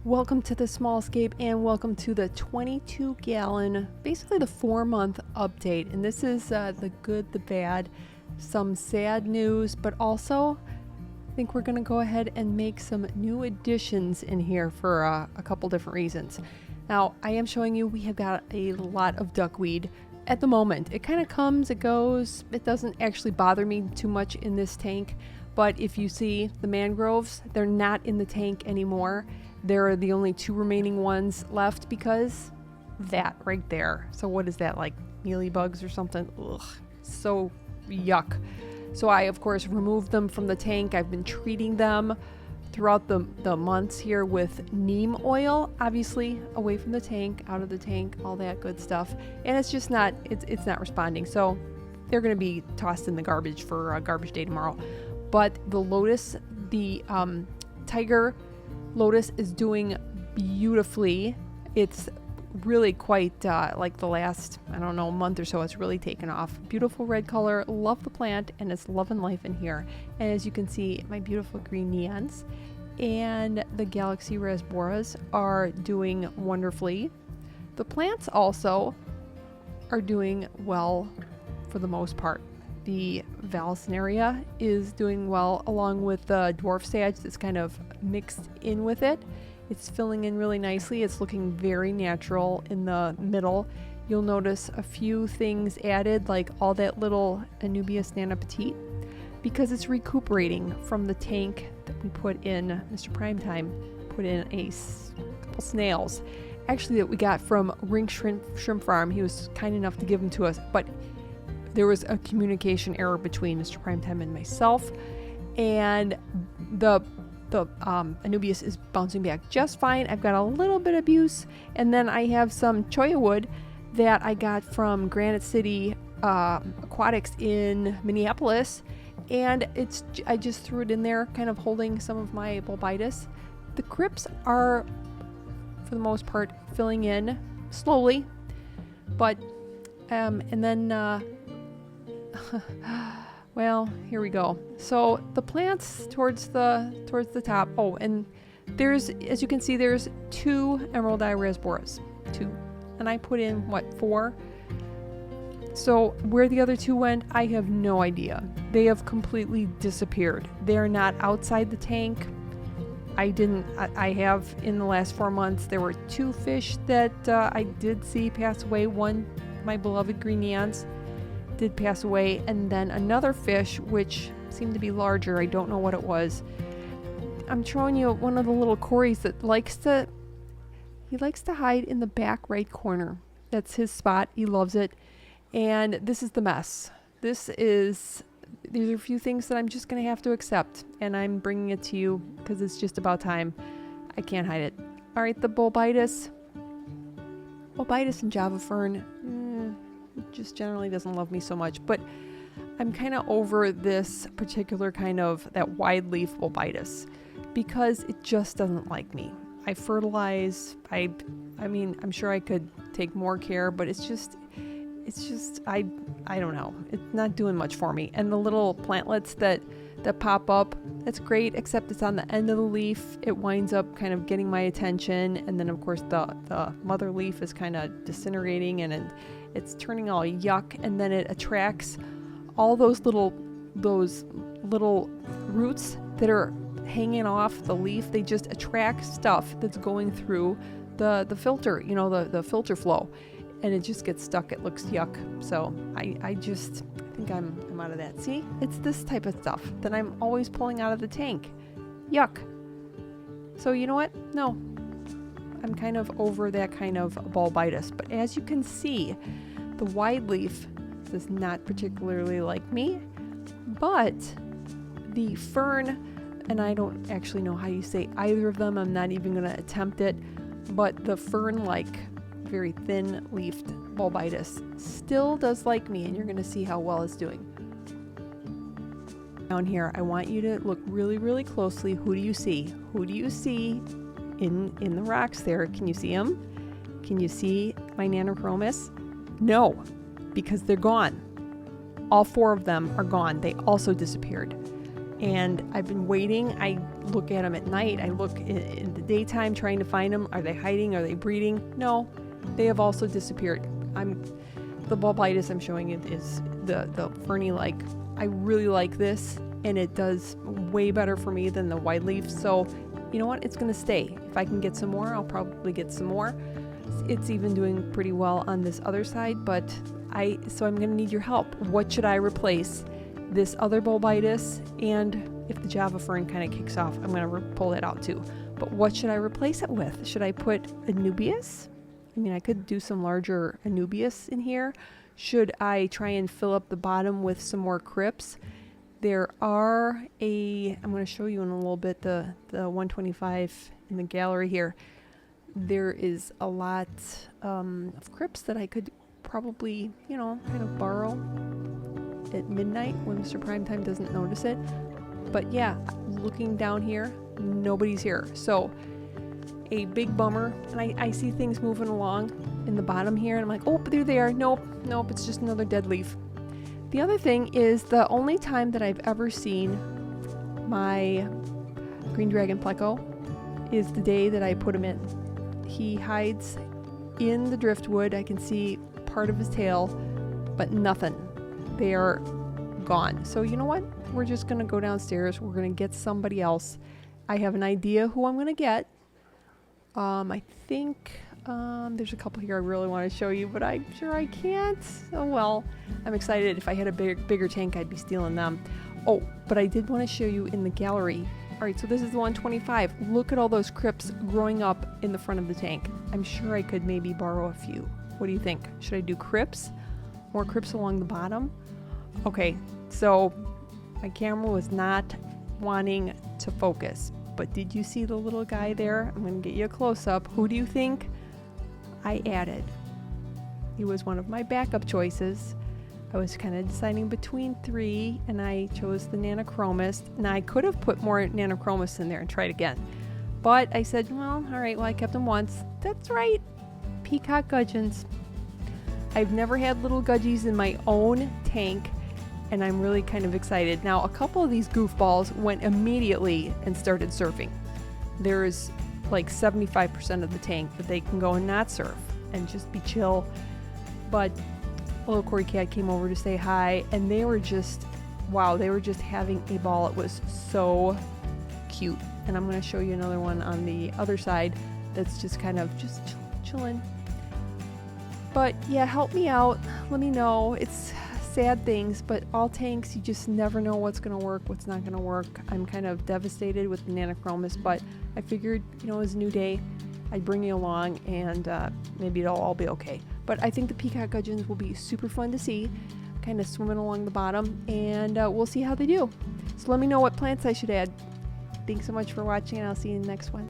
Welcome to the small Scape and welcome to the 22 gallon, basically the 4-month update. And this is the good, the bad, some sad news, but also I think we're going to go ahead and make some new additions in here for a couple different reasons. Now, I am showing you we have got a lot of duckweed at the moment. It kind of comes, it goes. It doesn't actually bother me too much in this tank, but if you see the mangroves, they're not in the tank anymore. There are the only 2 remaining ones left because that right there. So what is that, like mealybugs or something? Ugh, so yuck. So I, of course, removed them from the tank. I've been treating them throughout the months here with neem oil, obviously away from the tank, out of the tank, all that good stuff. And it's just not, it's not responding. So they're going to be tossed in the garbage for garbage day tomorrow. But the lotus, the tiger lotus is doing beautifully. It's really quite like the last, I don't know, month or so, it's really taken off. Beautiful red color, love the plant, and it's loving life in here. And as you can see, my beautiful green neons and the galaxy rasboras are doing wonderfully. The plants also are doing well for the most part. The Vallisneria is doing well, along with the dwarf sage that's kind of mixed in with it. It's filling in really nicely. It's looking very natural in the middle. You'll notice a few things added, like all that little Anubias Nana Petite, because it's recuperating from the tank that we put in. Mr. Primetime put in a couple snails, actually, that we got from Rink Shrimp Farm. He was kind enough to give them to us, but there was a communication error between Mr. Primetime and myself, and the Anubias is bouncing back just fine. I've got a little bit of abuse, and then I have some cholla wood that I got from Granite City Aquatics in Minneapolis, and I just threw it in there, kind of holding some of my bulbitis. The crypts are, for the most part, filling in slowly, but and then well, here we go. So the plants towards the top. Oh, and there's, as you can see, there's 2 emerald eye rasboras, 2, and I put in what, 4. So where the other 2 went, I have no idea. They have completely disappeared. They are not outside the tank. I have in the last 4 months, there were 2 fish that I did see pass away. One, my beloved green neons, did pass away, and then another fish which seemed to be larger. I don't know what it was. I'm showing you one of the little cories that likes to hide in the back right corner. That's his spot. He loves it. And this is the mess. These are a few things that I'm just gonna have to accept, and I'm bringing it to you because it's just about time. I can't hide it. All right, the bulbitis and Java fern just generally doesn't love me so much, but I'm kind of over this particular kind of that wide leaf bulbitis because it just doesn't like me. I fertilize. I mean, I'm sure I could take more care, but it's just I don't know. It's not doing much for me. And the little plantlets that pop up, that's great, except it's on the end of the leaf. It winds up kind of getting my attention, and then of course the mother leaf is kind of disintegrating, and it's turning all yuck, and then it attracts all those little roots that are hanging off the leaf. They just attract stuff that's going through the filter, the filter flow, and it just gets stuck. It looks yuck. So I think I'm out of that. See, it's this type of stuff that I'm always pulling out of the tank. Yuck. So you know what? No, I'm kind of over that kind of bulbitis. But as you can see, the wide leaf does not particularly like me, but the fern, and I don't actually know how you say either of them. I'm not even going to attempt it, but the fern-like, very thin-leafed bulbitis still does like me, and you're going to see how well it's doing. Down here, I want you to look really, really closely. Who do you see? Who do you see in the rocks there? Can you see them? Can you see my nanochromis? No, because they're gone. All 4 of them are gone. They also disappeared. And I've been waiting. I look at them at night. I look in the daytime trying to find them. Are they hiding? Are they breeding? No, they have also disappeared. The bulbitis I'm showing it is the ferny like. I really like this, and it does way better for me than the wide leaf. So you know what? It's going to stay. If I can get some more, I'll probably get some more. It's even doing pretty well on this other side, but so I'm going to need your help. What should I replace? This other bulbitis, and if the Java fern kind of kicks off, I'm going to pull it out too. But what should I replace it with? Should I put Anubias? I mean, I could do some larger Anubias in here. Should I try and fill up the bottom with some more crypts? There are I'm going to show you in a little bit the 125 in the gallery here. There is a lot of crypts that I could probably, kind of borrow at midnight when Mr. Primetime doesn't notice it. But yeah, looking down here, nobody's here. So a big bummer. And I see things moving along in the bottom here, and I'm like, oh, but there they are. Nope, it's just another dead leaf. The other thing is the only time that I've ever seen my green dragon pleco is the day that I put him in. He hides in the driftwood. I can see part of his tail, but nothing. They are gone. So you know what? We're just going to go downstairs. We're going to get somebody else. I have an idea who I'm going to get. I think there's a couple here I really want to show you, but I'm sure I can't. Oh well, I'm excited. If I had a bigger tank, I'd be stealing them. Oh, but I did want to show you in the gallery. All right, so this is the 125. Look at all those crypts growing up in the front of the tank. I'm sure I could maybe borrow a few. What do you think? Should I do crypts? More crypts along the bottom? Okay, so my camera was not wanting to focus, but did you see the little guy there? I'm going to get you a close-up. Who do you think I added? He was one of my backup choices. I was kind of deciding between three, and I chose the nanochromist. Now, I could have put more nanochromist in there and tried again, but I said, well, all right, well, I kept them once. That's right, peacock gudgeons. I've never had little gudgies in my own tank, and I'm really kind of excited. Now, a couple of these goofballs went immediately and started surfing. There's like 75% of the tank that they can go and not surf and just be chill. But a little Cory cat came over to say hi, and they were just, wow, they were just having a ball. It was so cute. And I'm going to show you another one on the other side that's just kind of just chilling. But yeah, help me out. Let me know. It's sad things, but all tanks, you just never know what's going to work, what's not going to work. I'm kind of devastated with the nanochromist, but I figured, it was a new day. I'd bring you along, and maybe it'll all be okay. But I think the peacock gudgeons will be super fun to see, kind of swimming along the bottom, and we'll see how they do. So let me know what plants I should add. Thanks so much for watching, and I'll see you in the next one.